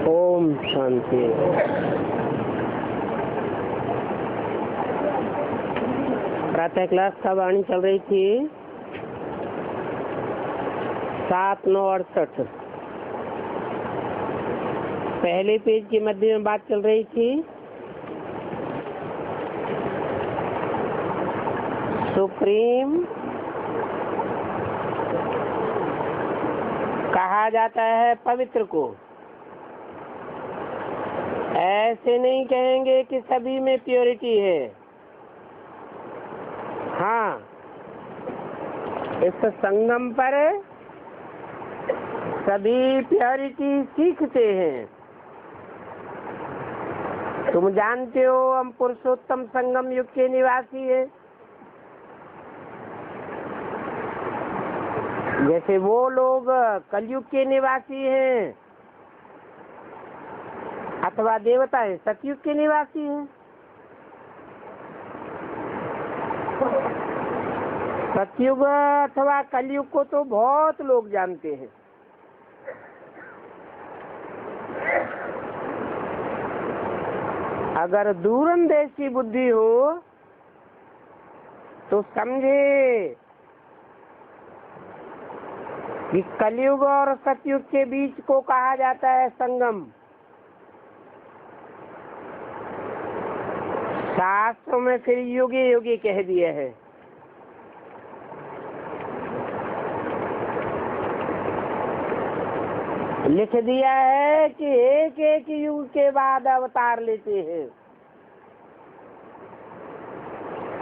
ओम शांति। प्रातः क्लास का वाणी चल रही थी 7/9/68। पहले पेज के मध्य में बात चल रही थी सुप्रीम कहा जाता है पवित्र को। ऐसे नहीं कहेंगे कि सभी में प्योरिटी है। हाँ, इस संगम पर सभी प्योरिटी सीखते हैं। तुम जानते हो हम पुरुषोत्तम संगम युग के निवासी हैं। जैसे वो लोग कलयुग के निवासी हैं अथवा देवता है सतयुग के निवासी हैं। सतयुग अथवा कलयुग को तो बहुत लोग जानते हैं। अगर दूरंदेशी बुद्धि हो तो समझे कि कलयुग और सतयुग के बीच को कहा जाता है संगम। शास्त्रों में फिर युगे युगे कह दिया है। लिख दिया है कि एक एक युग के बाद अवतार लेते हैं।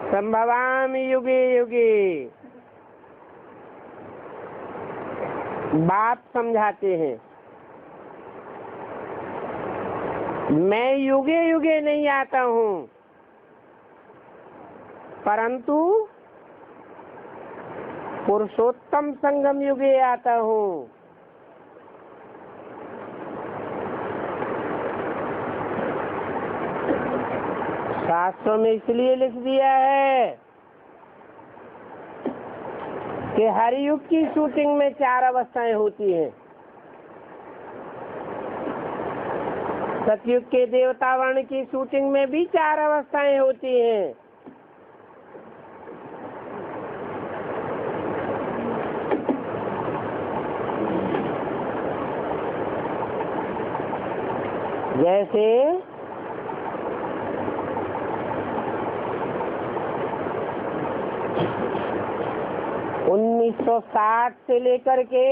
संभवामि युगे युगे बात समझाते हैं। मैं युगे युगे नहीं आता हूँ, परंतु पुरुषोत्तम संगम युगे आता हूँ। शास्त्रों में इसलिए लिख दिया है कि हर युग की शूटिंग में 4 अवस्थाएं होती हैं। सतयुग के देवतावर्ण की शूटिंग में भी 4 अवस्थाएं होती हैं। जैसे 1960 से लेकर के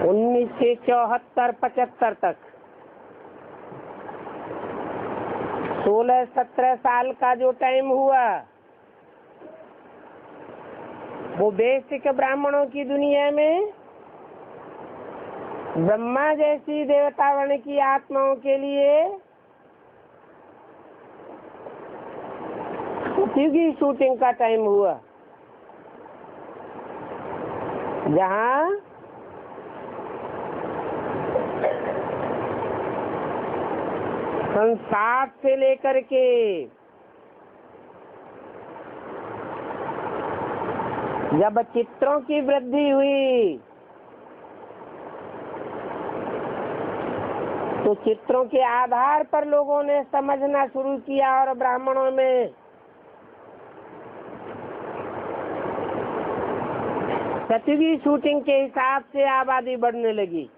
1974-75 तक 16-17 साल का जो टाइम हुआ वो बेसिक ब्राह्मणों की दुनिया में ब्रह्मा जैसी देवतावर्ण की आत्माओं के लिए सतयुगी शूटिंग का टाइम हुआ, जहाँ संसार से लेकर के जब चित्रों की वृद्धि हुई तो चित्रों के आधार पर लोगों ने समझना शुरू किया और ब्राह्मणों में सतयुगी शूटिंग के हिसाब से आबादी बढ़ने लगी।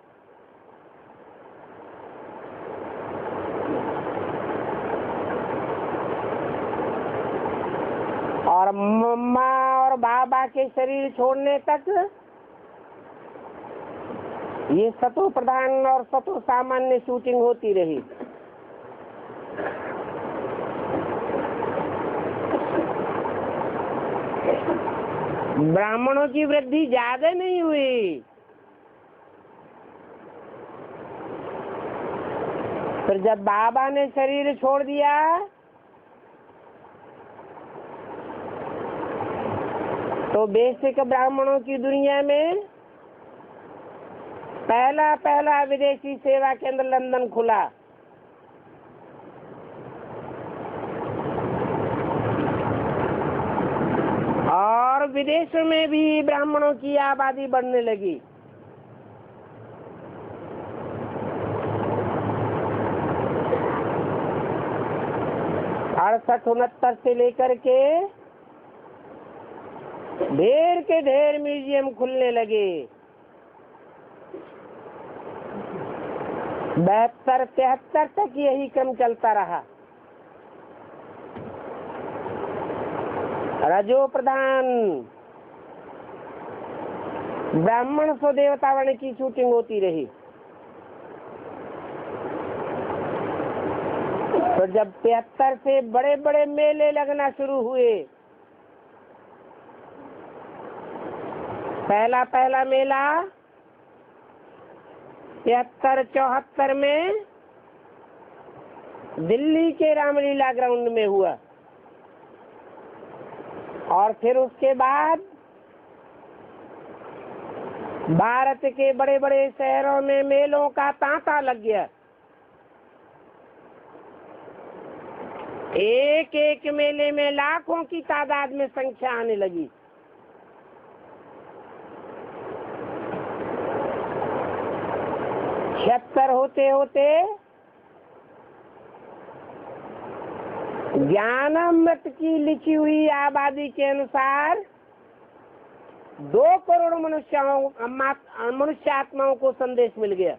और मम्मा और बाबा के शरीर छोड़ने तक ये सतो प्रधान और सतो सामान्य शूटिंग होती रही। ब्राह्मणों की वृद्धि ज्यादा नहीं हुई। फिर जब बाबा ने शरीर छोड़ दिया तो बेसिक ब्राह्मणों की दुनिया में पहला विदेशी सेवा केंद्र लंदन खुला। और विदेशों में भी ब्राह्मणों की आबादी बढ़ने लगी। अड़सठ 69 से लेकर के ढेर के ढेर म्यूजियम खुलने लगे। 72 73 तक यही क्रम चलता रहा। रजो प्रधान ब्राह्मण सो देवता वर्ण की शूटिंग होती रही। तो जब 73 से बड़े बड़े मेले लगना शुरू हुए, पहला मेला 73-74 में दिल्ली के रामलीला ग्राउंड में हुआ, और फिर उसके बाद भारत के बड़े बड़े शहरों में मेलों का तांता लग गया। एक एक मेले में लाखों की तादाद में संख्या आने लगी। छिहत्तर होते होते ज्ञानामृत की लिखी हुई आबादी के अनुसार 2 करोड़ मनुष्य आत्माओं को संदेश मिल गया।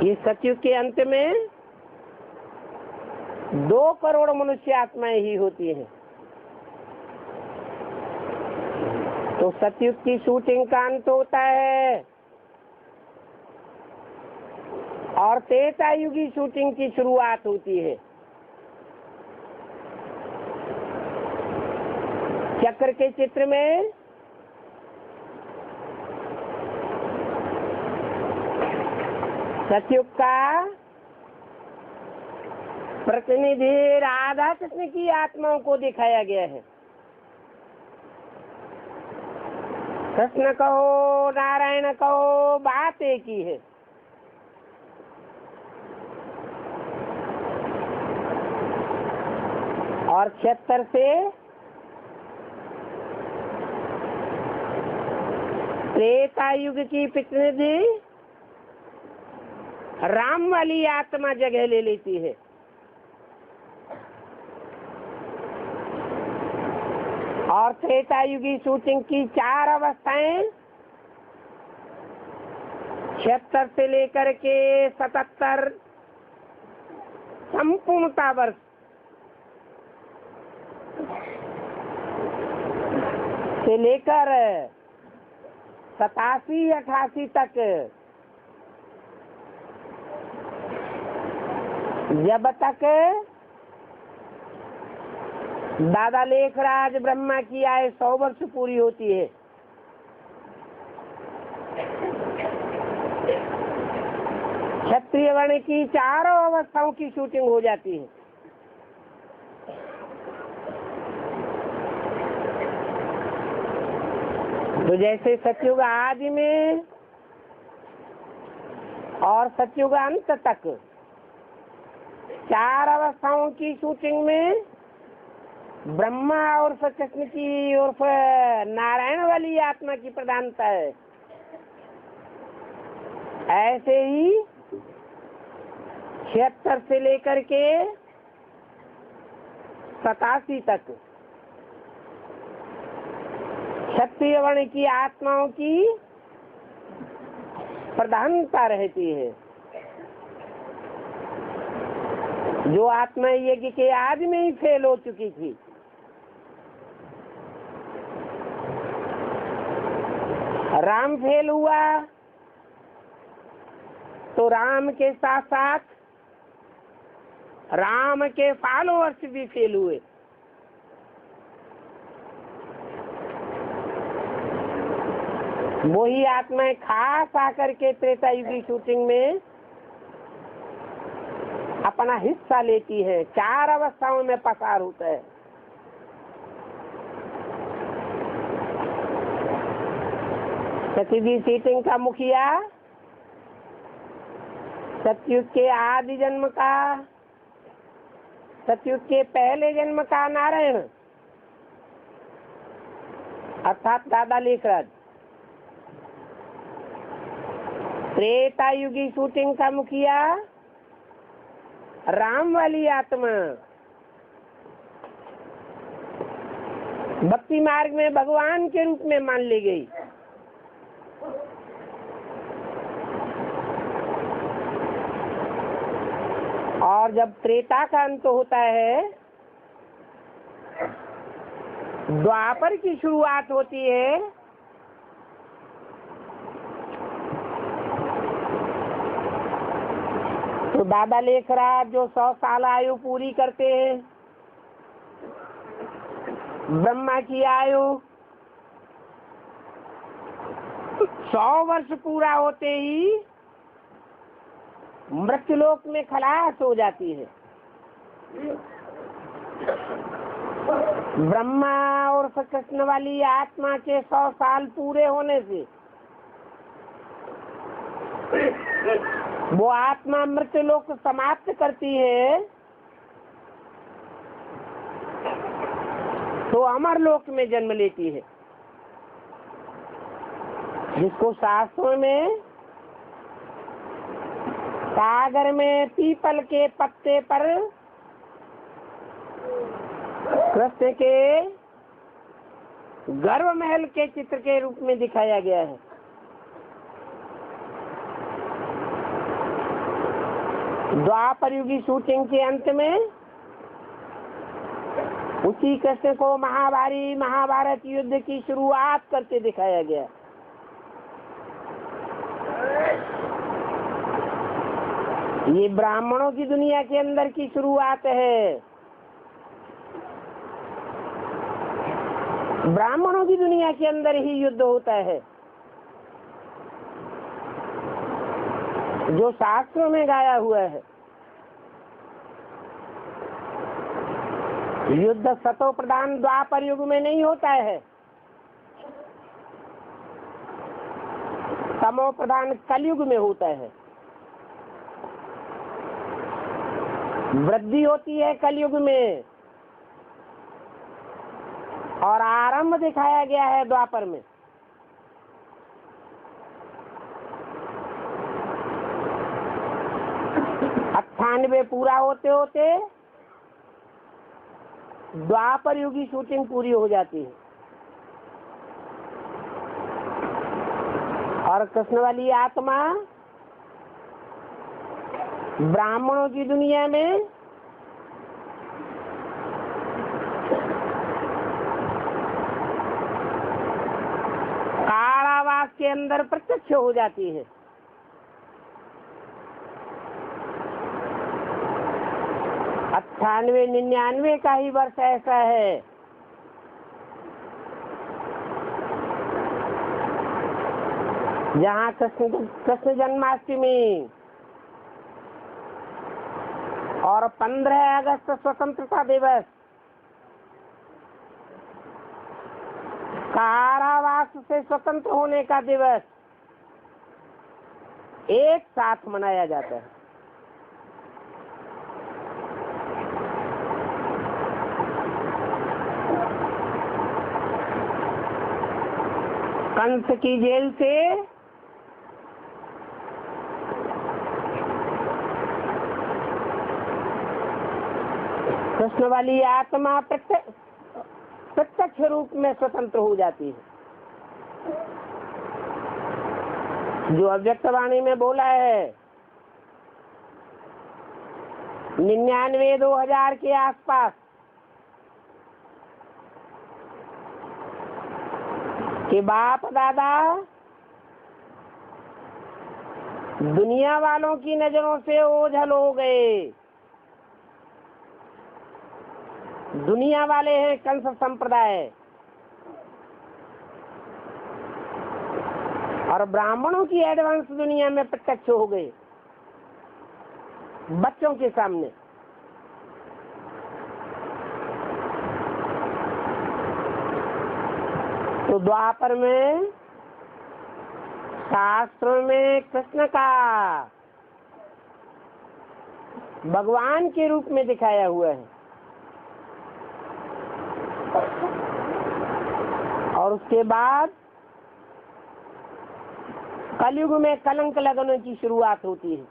ये सतयुग के अंत में 2 करोड़ मनुष्य आत्माएं ही होती हैं। तो सतयुग की शूटिंग का अंत होता है और त्रेतायुगी शूटिंग की शुरुआत होती है। चक्र के चित्र में सतयुग का प्रतिनिधि राधा कृष्ण की आत्माओं को दिखाया गया है। कृष्ण कहो नारायण कहो, बात एक ही है। और 76 से त्रेता युग की प्रतिनिधि राम वाली आत्मा जगह ले लेती है। और त्रेता युगी शूटिंग की 4 अवस्थाएं 76 से लेकर के 77 संपूर्णता वर्ष से लेकर 87-88 तक, जब तक दादा लेखराज ब्रह्मा की आयु 100 वर्ष पूरी होती है। क्षत्रिय वर्ण की 4 अवस्थाओं की शूटिंग हो जाती है। तो जैसे सतयुग आदि में और सतयुग अंत तक 4 अवस्थाओं की शूटिंग में ब्रह्मा और कृष्ण की और नारायण वाली आत्मा की प्रधानता है, ऐसे ही 76 से लेकर के 87 तक क्षत्रिय वर्ण की आत्माओं की प्रधानता रहती है। जो आत्मा यज्ञ के आदि में ही फेल हो चुकी थी, राम फेल हुआ तो राम के साथ साथ राम के फॉलोअर्स भी फेल हुए। वही आत्माएं खास आकर के त्रेता युगी शूटिंग में अपना हिस्सा लेती है, 4 अवस्थाओं में पसार होता है। सतयुगी शूटिंग का मुखिया सतयुग के आदि जन्म का सतयुग के पहले जन्म का नारायण अर्थात दादा लेखराज, त्रेता युगी शूटिंग का मुखिया राम वाली आत्मा, भक्ति मार्ग में भगवान के रूप में मान ली गई। और जब त्रेता का अंत होता है, द्वापर की शुरुआत होती है, तो दादा लेखराज जो 100 साल आयु पूरी करते हैं, ब्रह्मा की आयु 100 वर्ष पूरा होते ही मृत्युलोक में खलास हो जाती है। ब्रह्मा और कृष्ण वाली आत्मा के 100 साल पूरे होने से वो आत्मा मृत्युलोक समाप्त करती है, तो अमर लोक में जन्म लेती है, जिसको शास्त्रों में सागर में पीपल के पत्ते पर कृष्ण के गर्भ महल के चित्र के रूप में दिखाया गया है। द्वापर युगी शूटिंग के अंत में उसी कृष्ण को महाभारत युद्ध की शुरुआत करते दिखाया गया। ये ब्राह्मणों की दुनिया के अंदर की शुरुआत है। ब्राह्मणों की दुनिया के अंदर ही युद्ध होता है, जो शास्त्रों में गाया हुआ है। युद्ध सतो प्रधान द्वापर युग में नहीं होता है, तमो प्रधान कलयुग में होता है। वृद्धि होती है कलयुग में और आरंभ दिखाया गया है द्वापर में। अट्ठानवे पूरा होते होते द्वापर युगी शूटिंग पूरी हो जाती है और कृष्ण वाली आत्मा ब्राह्मणों की दुनिया में कारावास के अंदर प्रत्यक्ष हो जाती है। अट्ठानवे 99 का ही वर्ष ऐसा है जहाँ कृष्ण जन्माष्टमी और 15 अगस्त स्वतंत्रता दिवस कारावास से स्वतंत्र होने का दिवस एक साथ मनाया जाता है। कंस की जेल से कृष्ण वाली आत्मा प्रत्यक्ष रूप में स्वतंत्र हो जाती है। जो अव्यक्त वाणी में बोला है 99-2000 के आसपास कि बाप दादा दुनिया वालों की नजरों से ओझल हो गए। दुनिया वाले हैं कंस संप्रदाय और ब्राह्मणों की एडवांस दुनिया में प्रत्यक्ष हो गए बच्चों के सामने। तो द्वापर में शास्त्रों में कृष्ण का भगवान के रूप में दिखाया हुआ है। और उसके बाद कलयुग में कलंक लगने की शुरुआत होती है।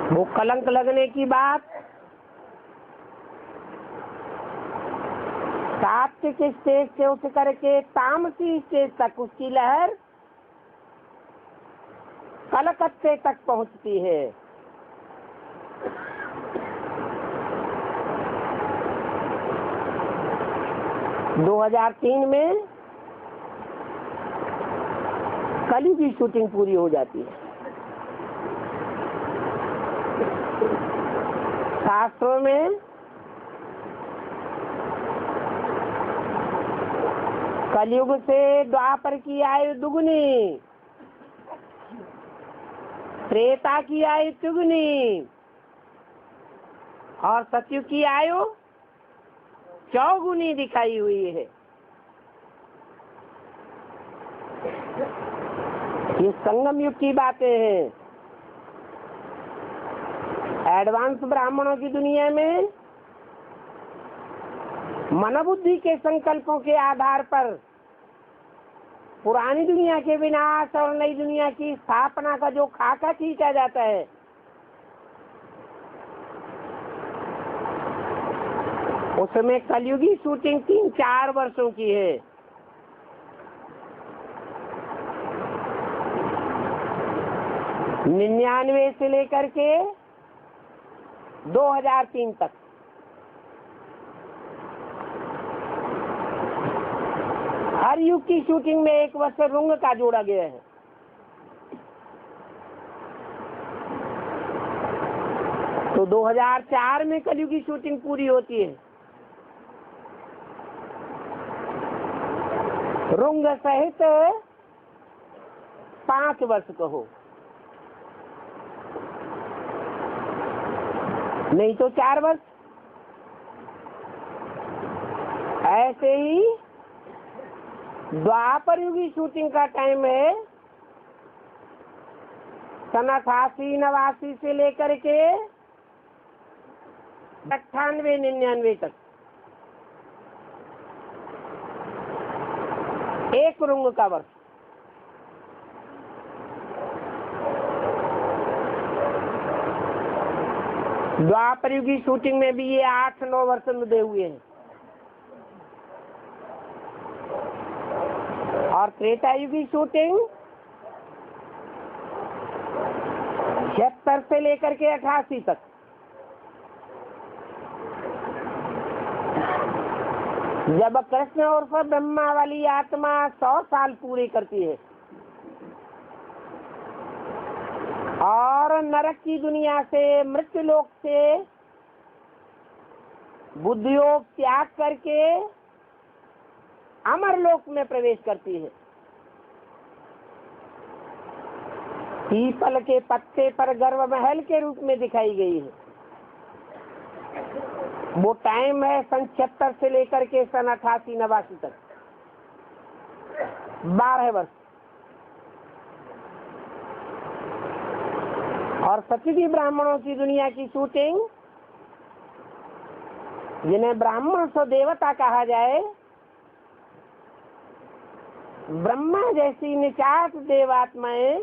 वो कलंक लगने की बात सात्विक स्टेज से उठ करके तामसी स्टेज तक उसकी लहर कलकत्ते तक पहुंचती है। - 2003 में कली की शूटिंग पूरी हो जाती है। शास्त्रों में कलयुग से द्वापर की आयु दुगुनी, त्रेता की आयु तिगुनी और सतयुग की आयु चौगुनी दिखाई हुई है। ये संगम युग की बातें हैं। एडवांस ब्राह्मणों की दुनिया में मनोबुद्धि के संकल्पों के आधार पर पुरानी दुनिया के विनाश और नई दुनिया की स्थापना का जो खाका खींचा जाता है, उसमें कलयुगी शूटिंग 3-4 वर्षों की है। निन्यानवे से लेकर के 2003 तक हर युग की शूटिंग में 1 वर्ष रुंग का जोड़ा गया है। तो 2004 में कलयुग की शूटिंग पूरी होती है। रुंग सहित 5 वर्ष कहो, नहीं तो 4 वर्ष। ऐसे ही द्वापर युगी शूटिंग का टाइम है सन 88-89 से लेकर के 98-99 तक। 1 रुंग का वर्ष। द्वापर युग की शूटिंग में भी ये 8-9 वर्ष मुदे हुए हैं। और त्रेता युग की शूटिंग 76 से लेकर के 88 तक। जब कृष्ण और ब्रह्मा वाली आत्मा 100 साल पूरे करती है और नरक की दुनिया से, मृत्यु लोक से बुद्धियोग त्याग करके अमर लोक में प्रवेश करती है। पीपल के पत्ते पर गर्व महल के रूप में दिखाई गई है। वो टाइम है सन 76 से लेकर के सन 88-89 तक, 12 वर्ष। और सतयुगी ब्राह्मणों की दुनिया की शूटिंग, जिन्हें ब्राह्मण सो देवता कहा जाए, ब्रह्मा जैसी निचाट देवात्माएं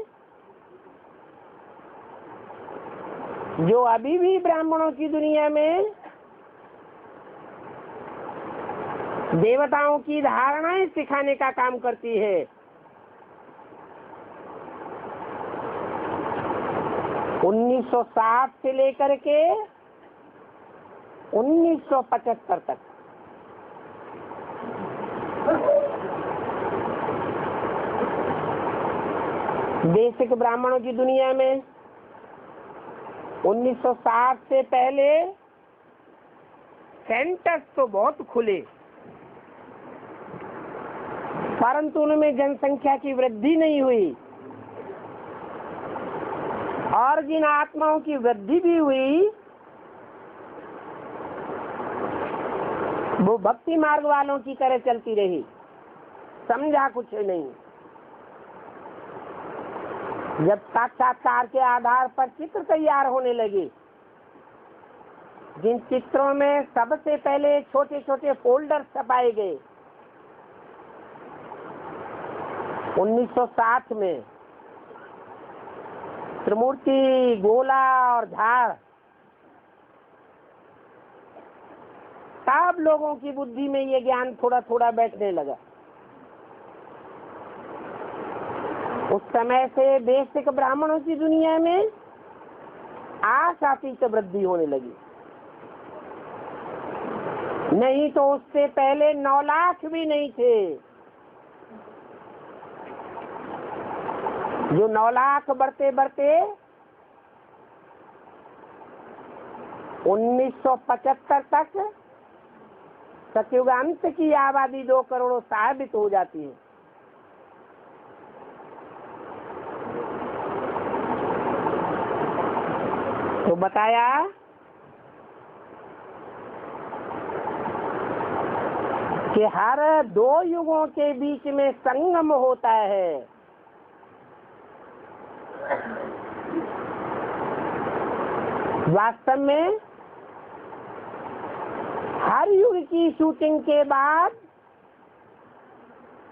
जो अभी भी ब्राह्मणों की दुनिया में देवताओं की धारणाएं सिखाने का काम करती है। 1960 से लेकर के 1975 तक बेसिक ब्राह्मणों की दुनिया में 1960 से पहले सेंटर्स तो बहुत खुले, परंतु उनमें जनसंख्या की वृद्धि नहीं हुई। और जिन आत्माओं की वृद्धि भी हुई वो भक्ति मार्ग वालों की तरह चलती रही, समझा कुछ नहीं। जब साक्षात्कार के आधार पर चित्र तैयार होने लगे, जिन चित्रों में सबसे पहले छोटे छोटे फोल्डर छपाए गए 1960 में, त्रिमूर्ति, गोला और झाड़, सब लोगों की बुद्धि में ये ज्ञान थोड़ा थोड़ा बैठने लगा। उस समय से बेसिक ब्राह्मणों की दुनिया में आशातीत वृद्धि होने लगी। नहीं तो उससे पहले 9 लाख भी नहीं थे। जो 9 लाख बढ़ते बढ़ते 1975 तक सतयुगांत की आबादी 2 करोड़ साबित हो जाती है। तो बताया कि हर 2 युगों के बीच में संगम होता है। वास्तव में हर युग की शूटिंग के बाद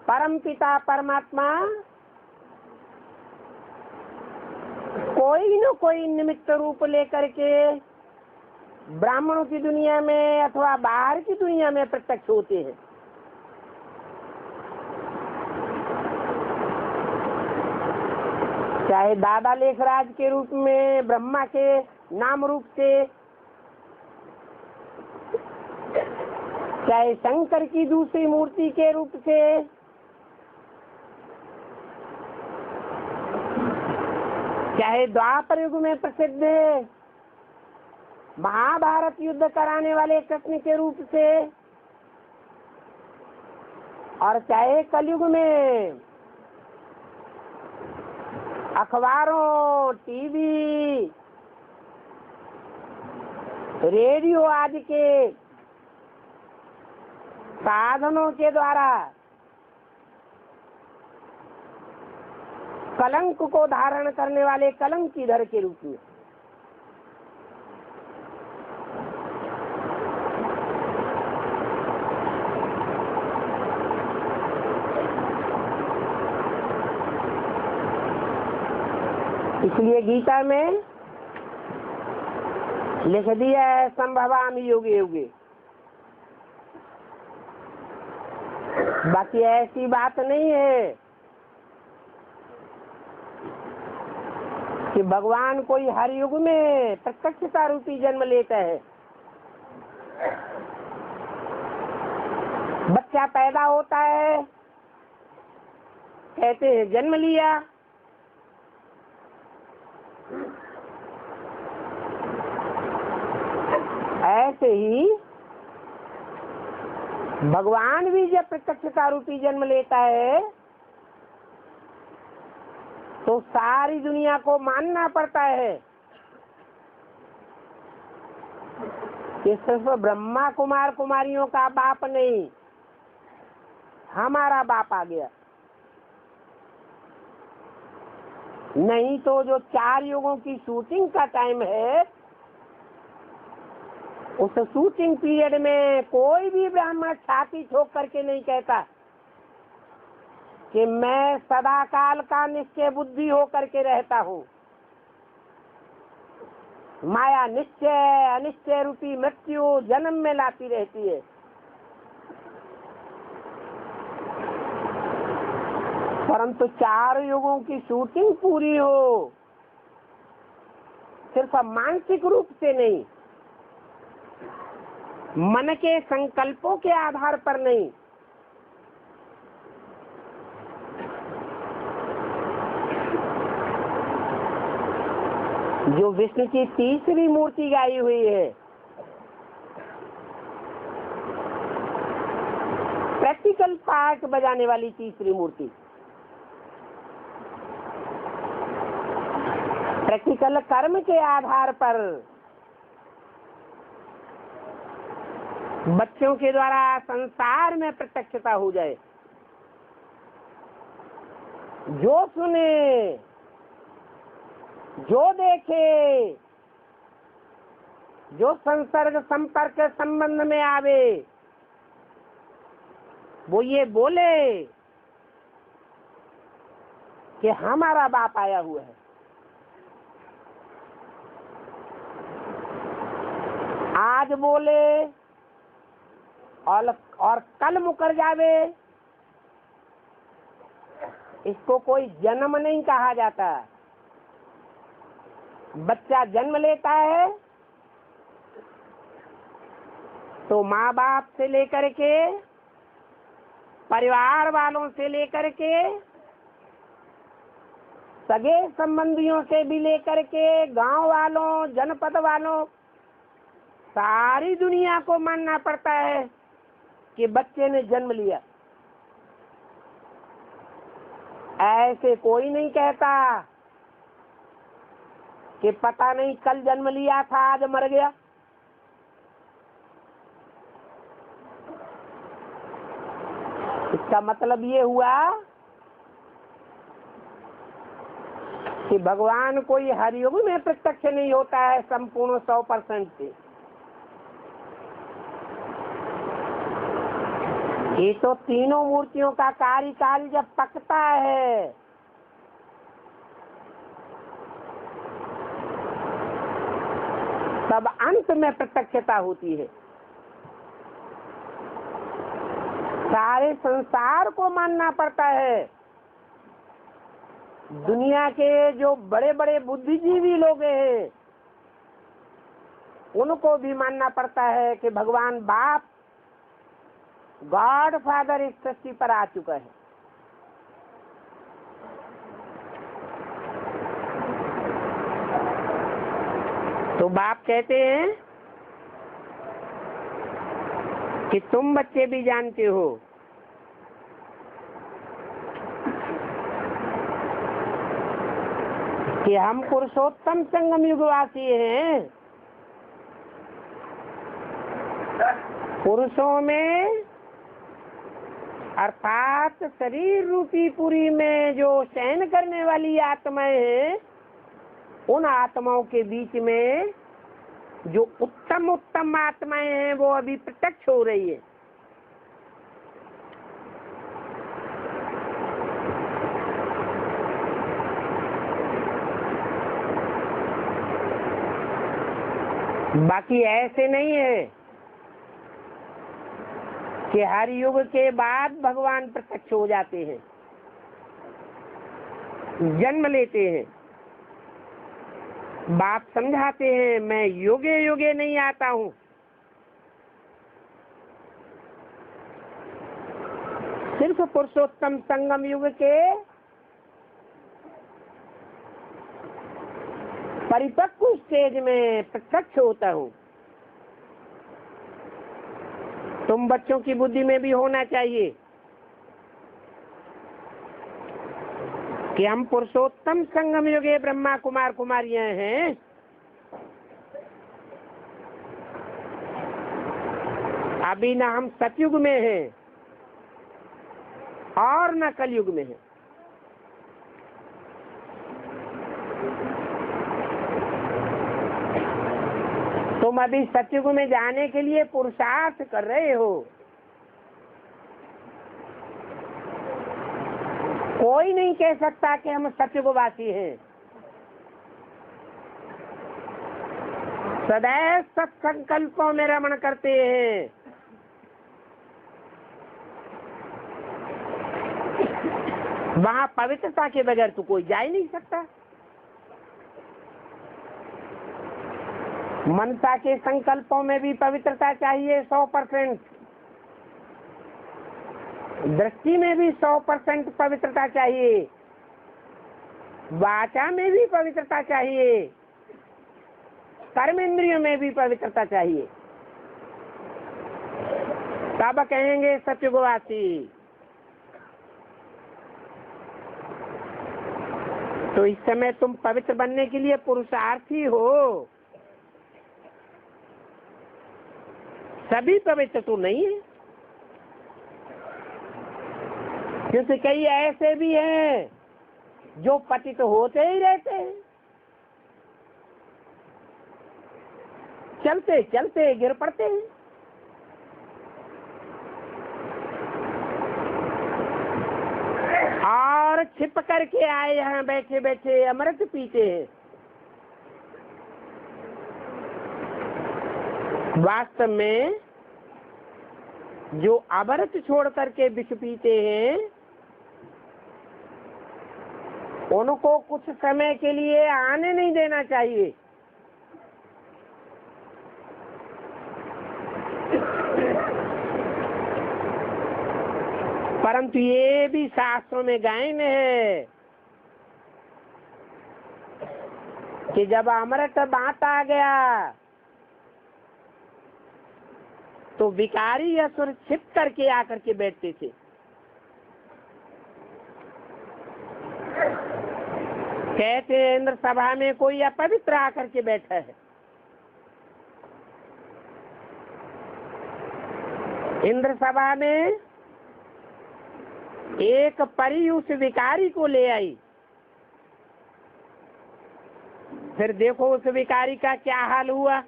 परमपिता परमात्मा कोई न कोई निमित्त रूप लेकर के ब्राह्मणों की दुनिया में अथवा बाहर की दुनिया में प्रत्यक्ष होते हैं। चाहे दादा लेखराज के रूप में, ब्रह्मा के नाम रूप से, चाहे शंकर की दूसरी मूर्ति के रूप से, चाहे द्वापर युग में प्रसिद्ध महाभारत युद्ध कराने वाले कृष्ण के रूप से, और चाहे कलयुग में अखबारों, टीवी, रेडियो आदि के साधनों के द्वारा कलंक को धारण करने वाले कलंकीधर के रूप में। इसलिए गीता में लिख दिया है संभवामि युगे युगे। बाकी ऐसी बात नहीं है कि भगवान कोई हर युग में प्रत्यक्षता रूपी जन्म लेता है। बच्चा पैदा होता है, कहते हैं जन्म लिया। ऐसे ही भगवान भी जब प्रत्यक्षता रूपी जन्म लेता है तो सारी दुनिया को मानना पड़ता है कि सिर्फ ब्रह्मा कुमार कुमारियों का बाप नहीं, हमारा बाप आ गया। नहीं तो जो 4 युगों की शूटिंग का टाइम है, उस शूटिंग पीरियड में कोई भी ब्राह्मण छाती ठोक करके नहीं कहता कि मैं सदा काल का निश्चय बुद्धि हो करके रहता हूँ। माया निश्चय अनिश्चय रूपी मृत्यु जन्म में लाती रहती है। परंतु 4 युगों की शूटिंग पूरी हो, सिर्फ मानसिक रूप से नहीं, मन के संकल्पों के आधार पर नहीं, जो विष्णु की तीसरी मूर्ति गाई हुई है, प्रैक्टिकल पार्ट बजाने वाली तीसरी मूर्ति, प्रैक्टिकल कर्म के आधार पर बच्चों के द्वारा संसार में प्रत्यक्षता हो जाए। जो सुने जो देखे, जो संसर्ग संपर्क संबंध में आवे, वो ये बोले कि हमारा बाप आया हुआ है। आज बोले और कल मुकर जावे, इसको कोई जन्म नहीं कहा जाता। बच्चा जन्म लेता है तो माँ बाप से लेकर के, परिवार वालों से लेकर के, सगे संबंधियों से भी लेकर के, गांव वालों, जनपद वालों, सारी दुनिया को मानना पड़ता है कि बच्चे ने जन्म लिया। ऐसे कोई नहीं कहता कि पता नहीं कल जन्म लिया था, आज मर गया। इसका मतलब ये हुआ कि भगवान कोई हर युग में प्रत्यक्ष नहीं होता है संपूर्ण 100% से। ये तो तीनों मूर्तियों का कार्यकाल जब पकता है तब अंत में प्रत्यक्षता होती है। सारे संसार को मानना पड़ता है। दुनिया के जो बड़े बड़े बुद्धिजीवी लोग हैं उनको भी मानना पड़ता है कि भगवान बाप, गॉड फादर इस सृष्टि पर आ चुका है। तो बाप कहते हैं कि तुम बच्चे भी जानते हो कि हम पुरुषोत्तम संगम युगवासी हैं। पुरुषों में अर्थात शरीर रूपी पुरी में जो शयन करने वाली आत्माएं हैं, उन आत्माओं के बीच में जो उत्तम उत्तम आत्माएं हैं वो अभी प्रत्यक्ष हो रही है। बाकी ऐसे नहीं है कि हर युग के बाद भगवान प्रत्यक्ष हो जाते हैं, जन्म लेते हैं। बाप समझाते हैं मैं युगे युगे नहीं आता हूँ, सिर्फ पुरुषोत्तम संगम युग के परिपक्व स्टेज में प्रत्यक्ष होता हूँ। तुम बच्चों की बुद्धि में भी होना चाहिए कि हम पुरुषोत्तम संगम युगे ब्रह्मा कुमार कुमारियां हैं। अभी न हम सतयुग में हैं और न कलयुग में हैं। तुम अभी सतयुग में जाने के लिए पुरुषार्थ कर रहे हो। कोई नहीं कह सकता कि हम सतयुगवासी हैं। सदैव सत्संकल्पों में रमण करते हैं। वहाँ पवित्रता के बगैर तो कोई जा ही नहीं सकता। मनसा के संकल्पों में भी पवित्रता चाहिए 100%, दृष्टि में भी 100% पवित्रता चाहिए, वाचा में भी पवित्रता चाहिए, कर्म इंद्रियों में भी पवित्रता चाहिए। तब कहेंगे सतयुगवासी। तो इस समय तुम पवित्र बनने के लिए पुरुषार्थी हो। सभी पवित्र तो नहीं है, क्योंकि कई ऐसे भी हैं जो पतित होते ही रहते हैं। चलते चलते गिर पड़ते हैं। और छिप करके आए यहाँ बैठे बैठे अमृत पीते हैं। वास्तव में जो अमृत छोड़ करके विष पीते हैं उनको कुछ समय के लिए आने नहीं देना चाहिए। परंतु ये भी शास्त्रों में गायन है कि जब अमृत बांटा गया तो विकारी असुर छिप करके आकर के बैठते थे। कहते इंद्र सभा में कोई अपवित्र आकर के बैठा है। इंद्र सभा में एक परी उस विकारी को ले आई। फिर देखो उस विकारी का क्या हाल हुआ।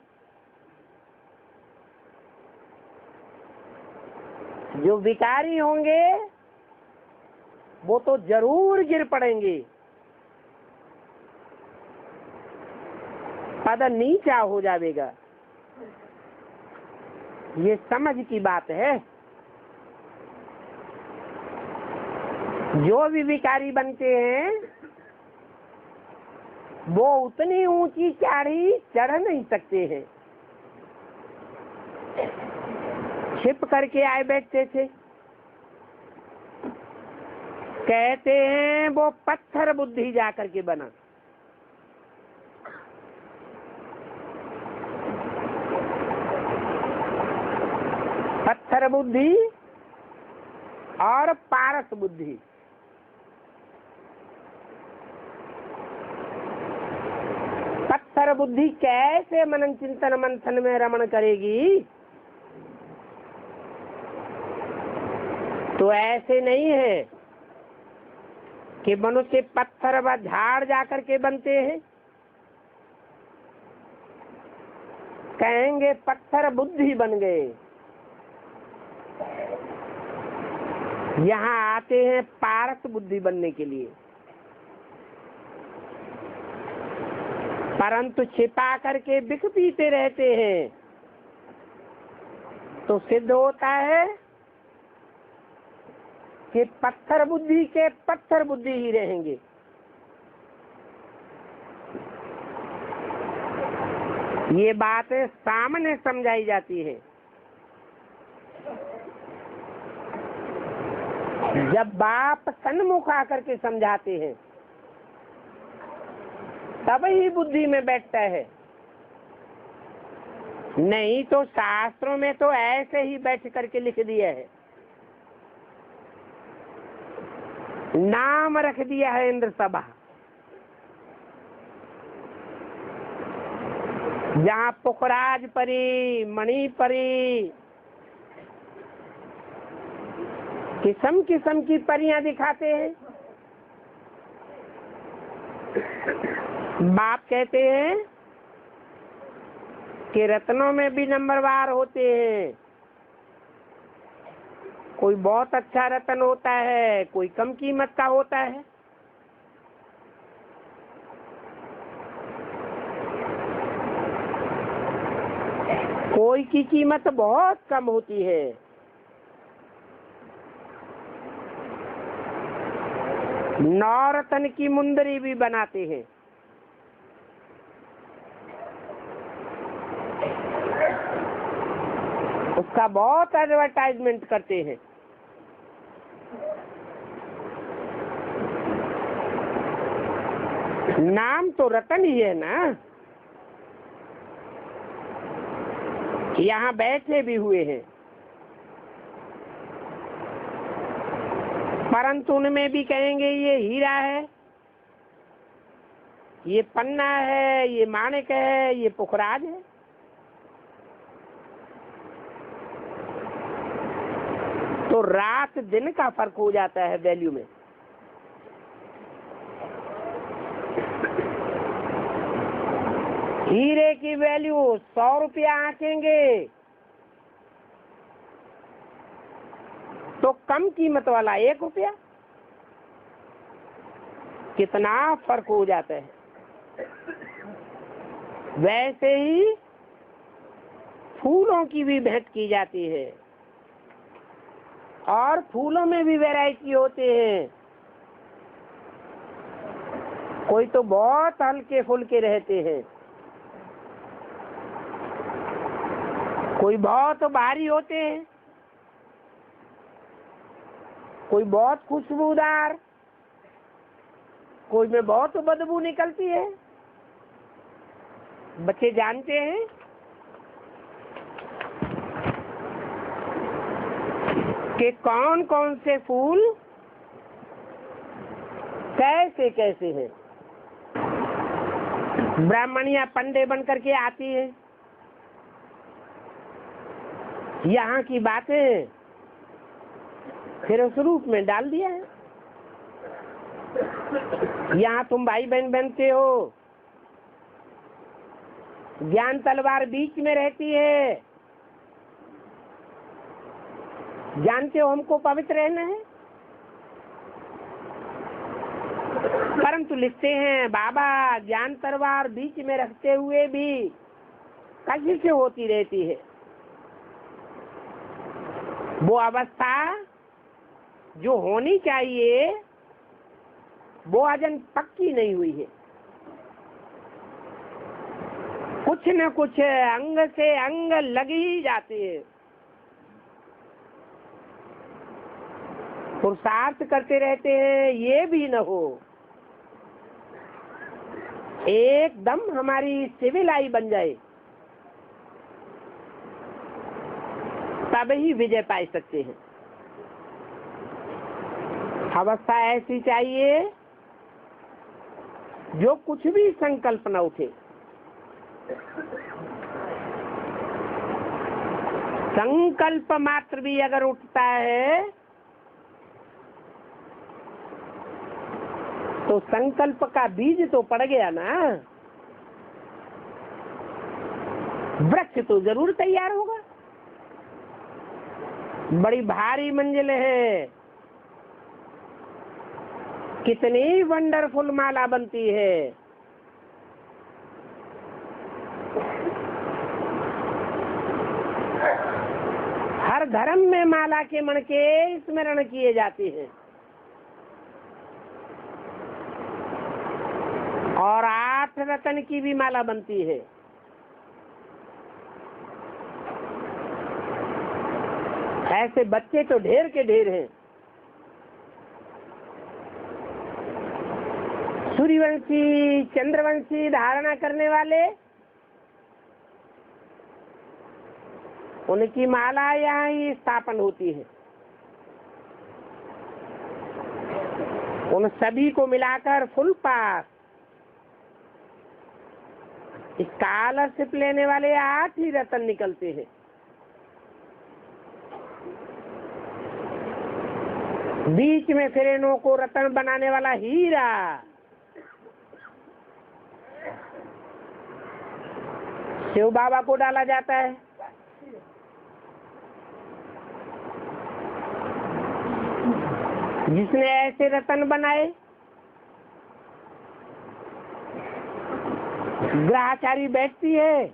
जो विकारी होंगे वो तो जरूर गिर पड़ेंगे, पद नीचा हो जाएगा। ये समझ की बात है। जो भी विकारी बनते हैं वो उतनी ऊंची चाढ़ी चढ़ नहीं सकते हैं, छिप करके आए बैठते थे। कहते हैं वो पत्थर बुद्धि जाकर के बना। पत्थर बुद्धि और पारस बुद्धि। पत्थर बुद्धि कैसे मनन चिंतन मंथन में रमण करेगी? तो ऐसे नहीं है कि मनुष्य पत्थर व झाड़ जाकर के बनते हैं। कहेंगे पत्थर बुद्धि बन गए। यहाँ आते हैं पारस बुद्धि बनने के लिए, परंतु छिपा करके बिख पीते रहते हैं तो सिद्ध होता है कि पत्थर बुद्धि के पत्थर बुद्धि ही रहेंगे। ये बातें सामने समझाई जाती है। जब बाप सन्मुख आकर के समझाते हैं तब ही बुद्धि में बैठता है, नहीं तो शास्त्रों में तो ऐसे ही बैठ करके लिख दिया है, नाम रख दिया है इंद्र सभा। जहाँ पुखराज परी, मणि परी, किस्म किस्म की परियां दिखाते हैं। बाप कहते हैं कि रत्नों में भी नंबरवार होते हैं। कोई बहुत अच्छा रत्न होता है, कोई कम कीमत का होता है। कोई की कीमत बहुत कम होती है। नौरत्न की मुंदरी भी बनाते हैं। उसका बहुत एडवर्टाइजमेंट करते हैं। नाम तो रतन ही है ना। यहाँ बैठे भी हुए हैं, परंतु उनमें भी कहेंगे ये हीरा है, ये पन्ना है, ये माणिक है, ये पुखराज है। तो रात दिन का फर्क हो जाता है वैल्यू में। हीरे की वैल्यू 100 रुपया आंकेंगे तो कम कीमत वाला 1 रुपया, कितना फर्क हो जाता है। वैसे ही फूलों की भी भेंट की जाती है और फूलों में भी वैरायटी होते हैं। कोई तो बहुत हल्के फुल्के रहते हैं, कोई बहुत भारी होते हैं, कोई बहुत खुशबूदार, कोई में बहुत बदबू निकलती है। बच्चे जानते हैं कि कौन कौन से फूल कैसे कैसे हैं। ब्राह्मणियां पंडे बन करके आती है, यहाँ की बातें फिर उस रूप में डाल दिया है। यहाँ तुम भाई बहन बनते हो, ज्ञान तलवार बीच में रहती है, जानते हो हमको पवित्र रहना है, परंतु लिखते हैं बाबा ज्ञान तलवार बीच में रखते हुए भी कशिश होती रहती है। वो अवस्था जो होनी चाहिए वो अजन पक्की नहीं हुई है। कुछ न कुछ अंग से अंग लग ही जाते हैं। पुरुषार्थ करते रहते हैं, ये भी न हो एकदम हमारी सिविल आई बन जाए, तब ही विजय पा सकते हैं। अवस्था ऐसी चाहिए जो कुछ भी संकल्प न उठे। संकल्प मात्र भी अगर उठता है तो संकल्प का बीज तो पड़ गया ना, वृक्ष तो जरूर तैयार होगा। बड़ी भारी मंजिल है, कितनी वंडरफुल माला बनती है। हर धर्म में माला के मणके स्मरण किए जाते हैं और 8 रतन की भी माला बनती है। ऐसे बच्चे तो ढेर के ढेर हैं। सूर्यवंशी चंद्रवंशी धारणा करने वाले, उनकी माला यहाँ ही स्थापन होती है। उन सभी को मिलाकर फुल पास स्कॉलरशिप लेने वाले 8 ही रतन निकलते हैं। बीच में फिर इनों को रतन बनाने वाला हीरा, शिव बाबा को डाला जाता है। जिसने ऐसे रतन बनाए, ग्रहचारी बैठती है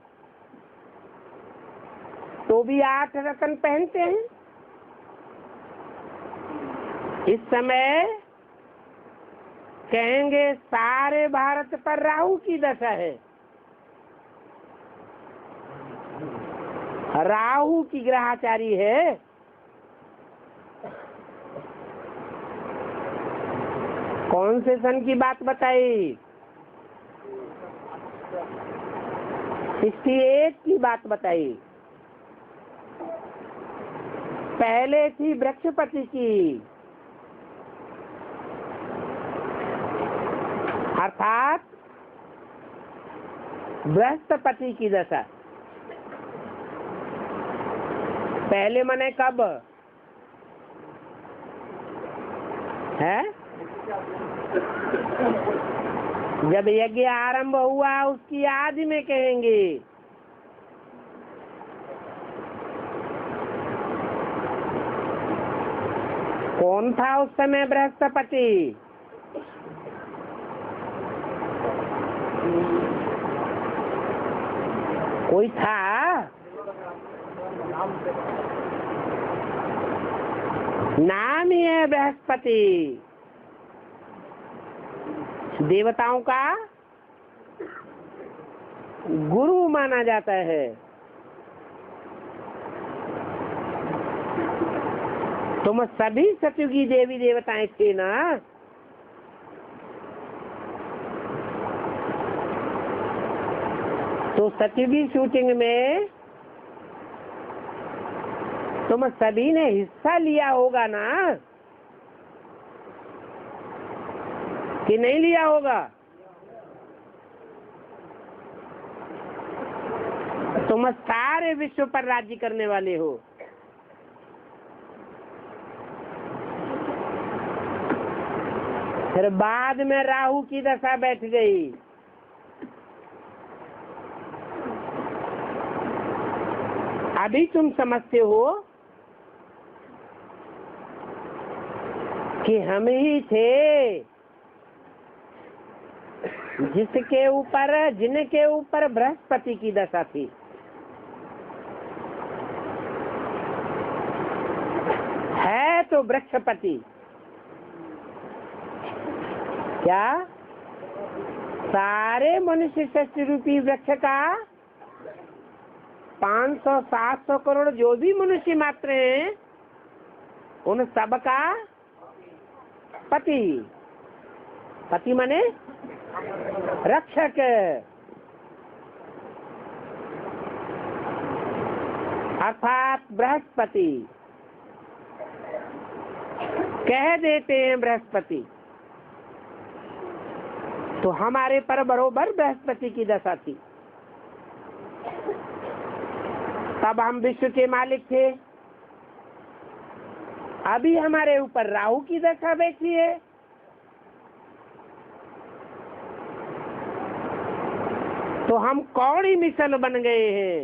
तो भी 8 रतन पहनते हैं। इस समय कहेंगे सारे भारत पर राहु की दशा है। राहु की ग्रहचारी है। कौन से सन की बात बताई? 68 की बात बताई। पहले थी वृक्षपति की, अर्थात बृहस्पति की दशा। पहले मने कब है? जब यज्ञ आरंभ हुआ उसकी आदि में कहेंगे। कौन था उस समय बृहस्पति? कोई था? नाम ही है बृहस्पति। देवताओं का गुरु माना जाता है। तुम सभी सतयुगी देवी देवताएं थे ना? तो सतयुगी शूटिंग में तुम सभी ने हिस्सा लिया होगा ना, कि नहीं लिया होगा? तुम सारे विश्व पर राज्य करने वाले हो। फिर बाद में राहु की दशा बैठ गई। अभी तुम समझते हो कि हम ही थे जिनके ऊपर बृहस्पति की दशा थी। है तो वृक्षपति। क्या सारे मनुष्य सृष्टि रूपी वृक्ष का 500-700 करोड़ जो भी मनुष्य मात्र हैं, उन सब का पति। पति माने रक्षक। अर्थात बृहस्पति। कह देते हैं बृहस्पति, तो हमारे पर बरोबर बृहस्पति की दशा थी। तब हम विश्व के मालिक थे। अभी हमारे ऊपर राहु की दशा बैठी है। तो हम कौड़ी मिसल बन गए हैं।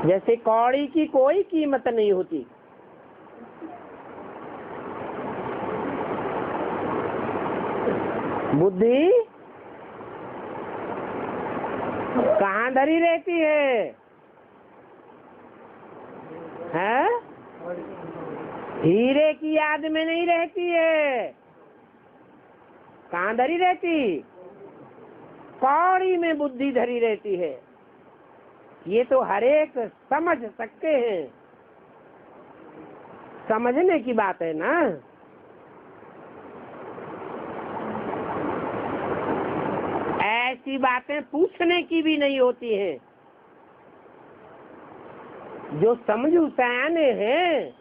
जैसे कौड़ी की कोई कीमत नहीं होती। बुद्धि कहाँ धरी रहती है? हैं? हीरे की याद में नहीं रहती है। कहाँ धरी रहती? कौड़ी में बुद्धि धरी रहती है। ये तो हर एक समझ सकते हैं। समझने की बात है ना। ऐसी बातें पूछने की भी नहीं होती हैं। जो समझू सयाने हैं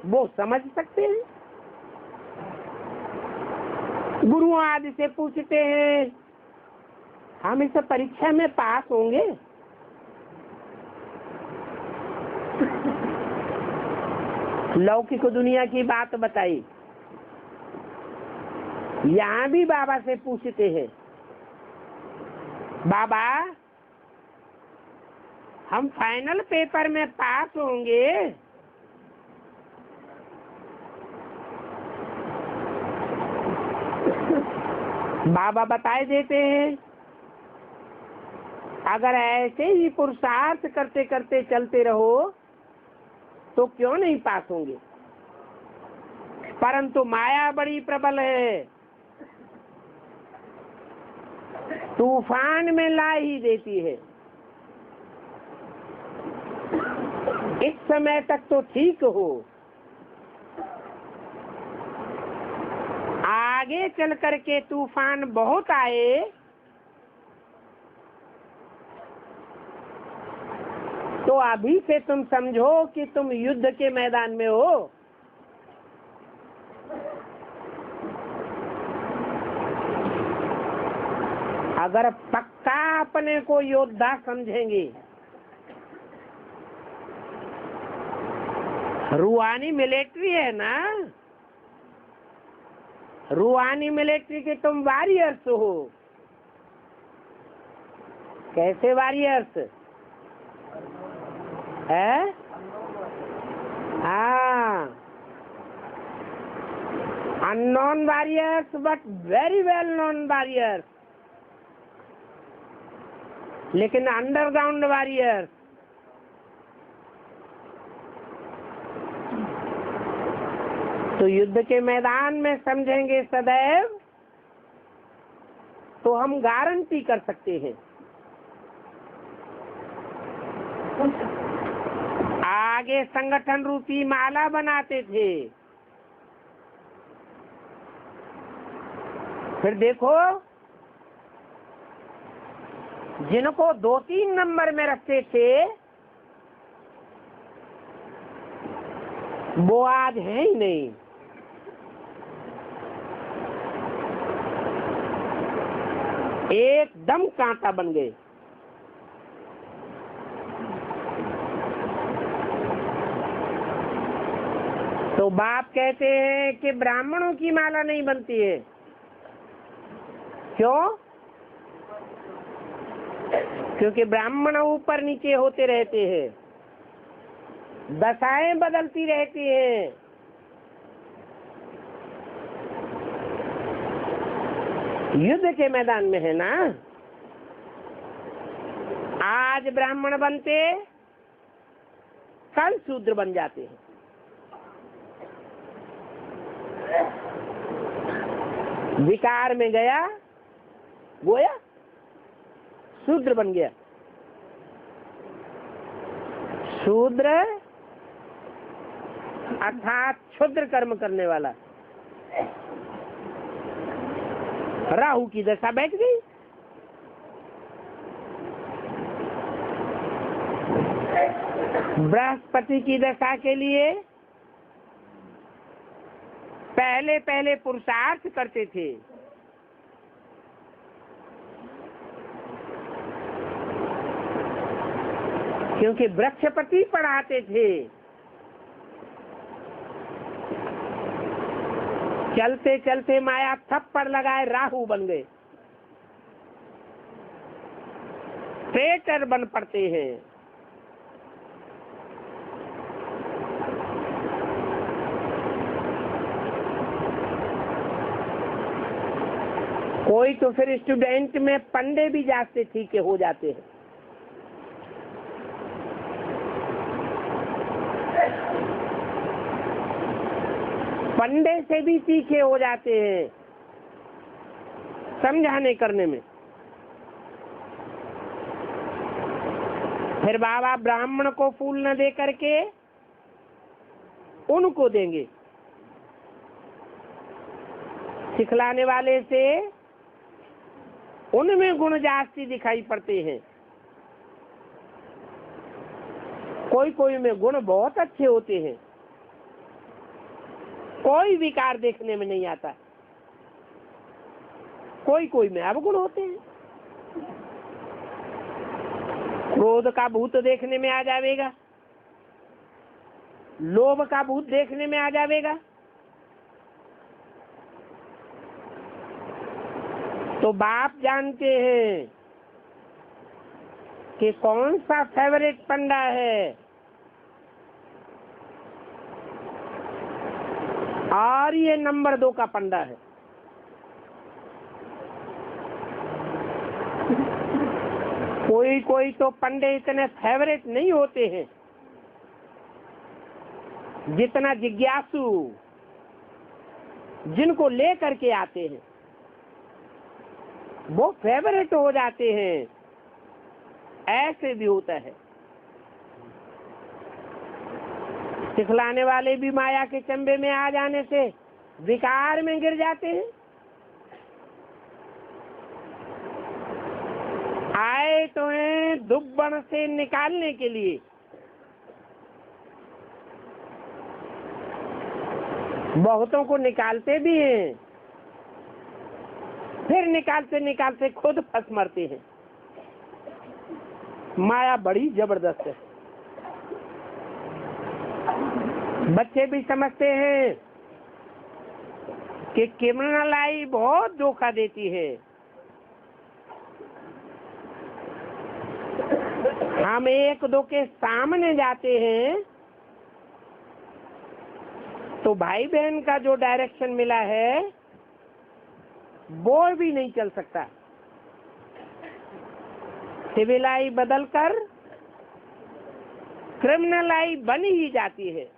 वो समझ सकते हैं। गुरुओं आदि से पूछते हैं, हम इस परीक्षा में पास होंगे? लौकिक दुनिया की बात बताई। यहाँ भी बाबा से पूछते हैं, बाबा हम फाइनल पेपर में पास होंगे? बाबा बताए देते हैं, अगर ऐसे ही पुरुषार्थ करते करते चलते रहो तो क्यों नहीं पास होंगे। परंतु माया बड़ी प्रबल है, तूफान में ला ही देती है। इस समय तक तो ठीक हो, आगे चल करके तूफान बहुत आए तो अभी से तुम समझो कि तुम युद्ध के मैदान में हो। अगर पक्का अपने को योद्धा समझेंगे, रूहानी मिलिट्री है ना, रूहानी मिलिट्री के तुम वॉरियर्स हो। कैसे वॉरियर्स है? हाँ, unknown warriors but very well known warriors, लेकिन अंडरग्राउंड वॉरियर्स। तो युद्ध के मैदान में समझेंगे सदैव, तो हम गारंटी कर सकते हैं। आगे संगठन रूपी माला बनाते थे, फिर देखो जिनको 2-3 नंबर में रखते थे वो आज है ही नहीं। एकदम कांटा बन गए। तो बाप कहते हैं कि ब्राह्मणों की माला नहीं बनती है। क्यों? क्योंकि ब्राह्मण ऊपर नीचे होते रहते हैं, दशाएं बदलती रहती हैं। युद्ध के मैदान में है ना, आज ब्राह्मण बनते कल शूद्र बन जाते हैं। विकार में गया गोया शूद्र बन गया। शूद्र अर्थात क्षुद्र कर्म करने वाला। राहु की दशा बैठ गई। बृहस्पति की दशा के लिए पहले पहले पुरुषार्थ करते थे, क्योंकि वृक्षपति पढ़ाते थे। चलते चलते माया थप्पड़ लगाए राहु बन गए, ट्रेटर बन पड़ते हैं। कोई तो फिर स्टूडेंट में पंडे भी जाते ठीक हो जाते हैं। पंडे से भी तीखे हो जाते हैं समझाने करने में। फिर बाबा ब्राह्मण को फूल न दे करके उनको देंगे। सिखलाने वाले से उनमें गुण जास्ती दिखाई पड़ते हैं। कोई कोई में गुण बहुत अच्छे होते हैं, कोई विकार देखने में नहीं आता। कोई कोई में अवगुण होते हैं। क्रोध का भूत देखने में आ जाएगा, लोभ का भूत देखने में आ जाएगा। तो बाप जानते हैं कि कौन सा फेवरेट पंडा है और ये नंबर 2 का पंडा है। कोई कोई तो पंडे इतने फेवरेट नहीं होते हैं जितना जिज्ञासु जिनको ले करके आते हैं वो फेवरेट हो जाते हैं। ऐसे भी होता है। सिखलाने वाले भी माया के चंबे में आ जाने से विकार में गिर जाते हैं। आए तो हैं दुब्बन से निकालने के लिए, बहुतों को निकालते भी हैं, फिर निकालते निकालते खुद फंस मरते हैं। माया बड़ी जबरदस्त है। बच्चे भी समझते हैं कि क्रिमिनलाई बहुत धोखा देती है। हम एक दो के सामने जाते हैं तो भाई बहन का जो डायरेक्शन मिला है वो भी नहीं चल सकता। सिविलाई बदलकर क्रिमिनलाई बनी ही जाती है।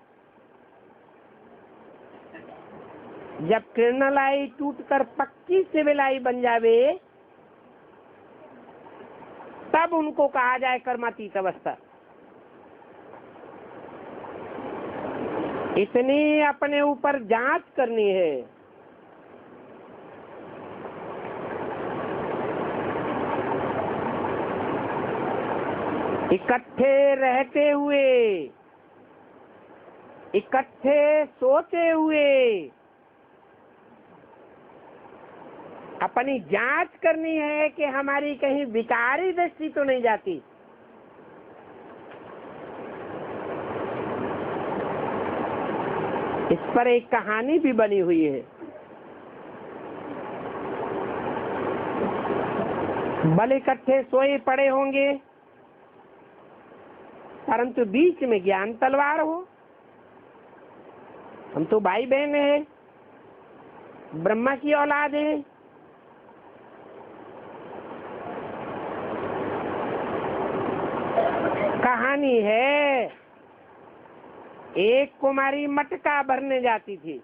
जब क्रिमिनलाई टूटकर पक्की सिविलाई बन जावे तब उनको कहा जाए कर्मातीत अवस्था। इतनी अपने ऊपर जांच करनी है। इकट्ठे रहते हुए, इकट्ठे सोते हुए अपनी जांच करनी है कि हमारी कहीं विकारी दृष्टि तो नहीं जाती। इस पर एक कहानी भी बनी हुई है। बल इकट्ठे सोए पड़े होंगे परंतु बीच में ज्ञान तलवार हो। हम तो भाई बहन हैं, ब्रह्मा की औलाद हैं। कहानी है, एक कुमारी मटका भरने जाती थी।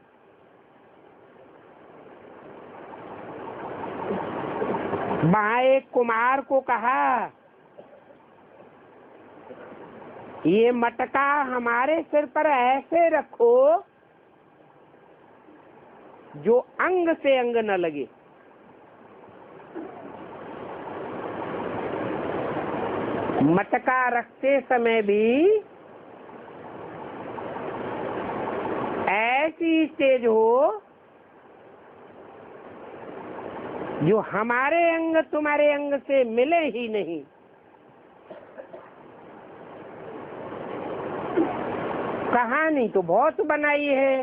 वहां एक कुमार को कहा, ये मटका हमारे सिर पर ऐसे रखो जो अंग से अंग न लगे। मटका रखते समय भी ऐसी स्टेज हो जो हमारे अंग तुम्हारे अंग से मिले ही नहीं। कहानी तो बहुत बनाई है,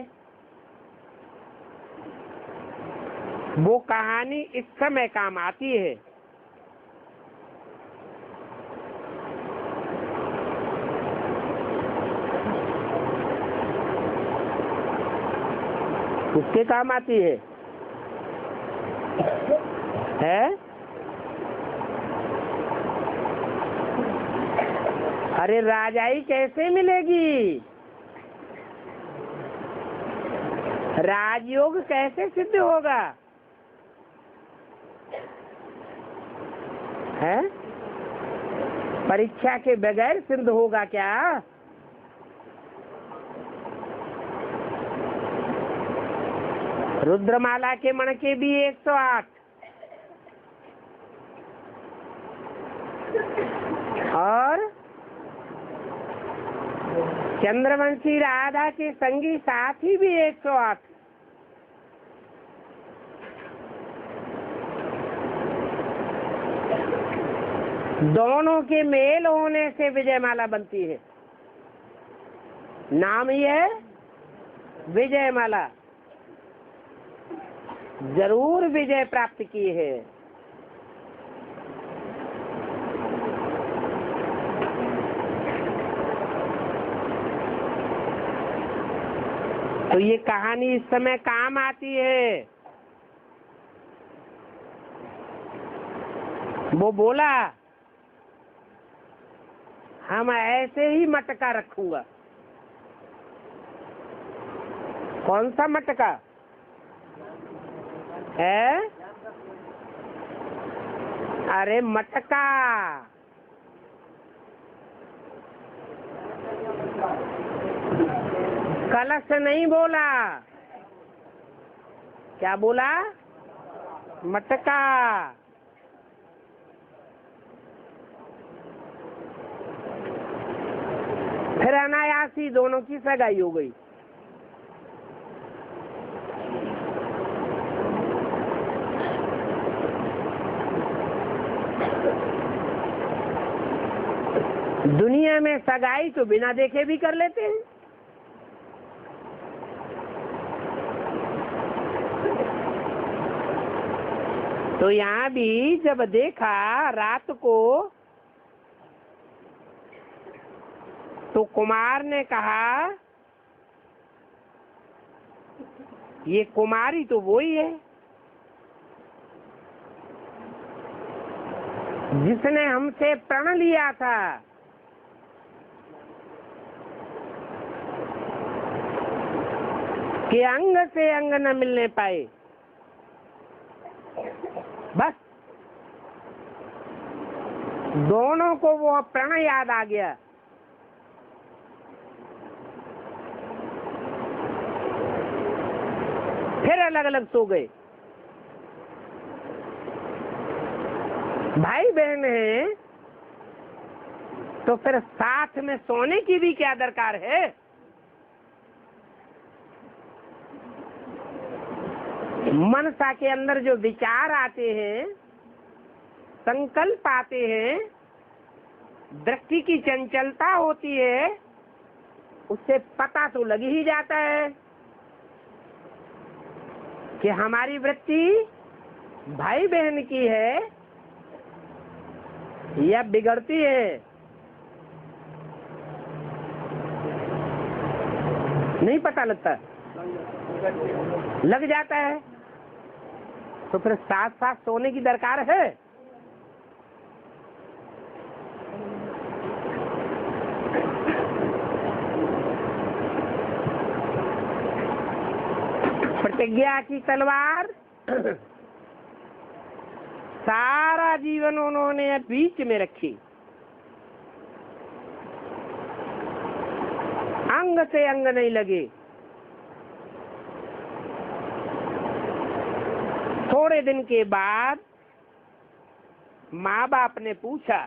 वो कहानी इस समय काम आती है। किसके काम आती है? अरे राजाई कैसे मिलेगी? राजयोग कैसे सिद्ध होगा? है परीक्षा के बगैर सिद्ध होगा क्या? रुद्रमाला के मणके भी 108 और चंद्रवंशी राधा के संगी साथी भी 108। दोनों के मेल होने से विजयमाला बनती है। नाम ही है विजयमाला। जरूर विजय प्राप्त की है। तो ये कहानी इस समय काम आती है। वो बोला, हम ऐसे ही मटका रखूंगा। कौन सा मटका है? अरे मटका, कलश नहीं बोला। क्या बोला? मटका। फिर अनायासी दोनों की सगाई हो गई। दुनिया में सगाई तो बिना देखे भी कर लेते हैं। तो यहाँ भी जब देखा रात को तो कुमार ने कहा ये कुमारी तो वो ही है जिसने हमसे प्रण लिया था। कि अंग से अंग न मिलने पाए। बस दोनों को वो प्रण याद आ गया। फिर अलग अलग सो गए। भाई बहन हैं तो फिर साथ में सोने की भी क्या दरकार है। मनसा के अंदर जो विचार आते हैं, संकल्प आते हैं, दृष्टि की चंचलता होती है, उससे पता तो लग ही जाता है कि हमारी वृत्ति भाई बहन की है या बिगड़ती है। नहीं पता लगता, लग जाता है। तो फिर साथ साथ सोने की दरकार है। प्रतिज्ञा की तलवार सारा जीवन उन्होंने बीच में रखी। अंग से अंग नहीं लगे। थोड़े दिन के बाद माँ बाप ने पूछा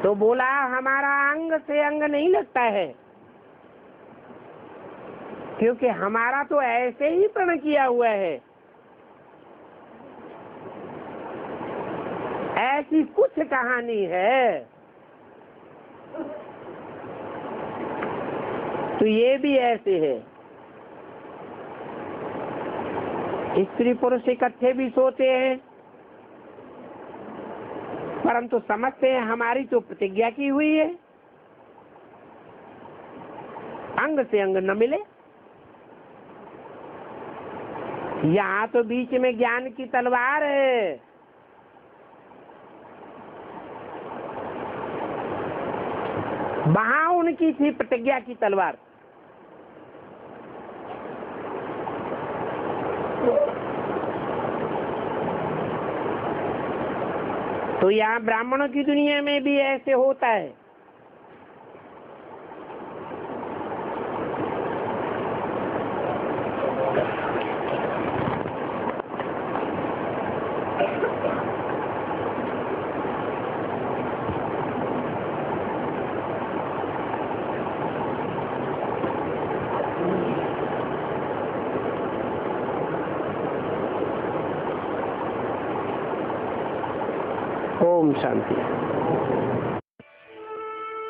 तो बोला हमारा अंग से अंग नहीं लगता है, क्योंकि हमारा तो ऐसे ही प्रण किया हुआ है। ऐसी कुछ कहानी है तो ये भी ऐसे है। स्त्री पुरुष इकट्ठे भी सोते हैं, परंतु समझते हैं हमारी तो प्रतिज्ञा की हुई है, अंग से अंग न मिले। यहाँ तो बीच में ज्ञान की तलवार है। वहां उनकी थी प्रतिज्ञा की तलवार। तो यहाँ ब्राह्मणों की दुनिया में भी ऐसे होता है। ओम शांति।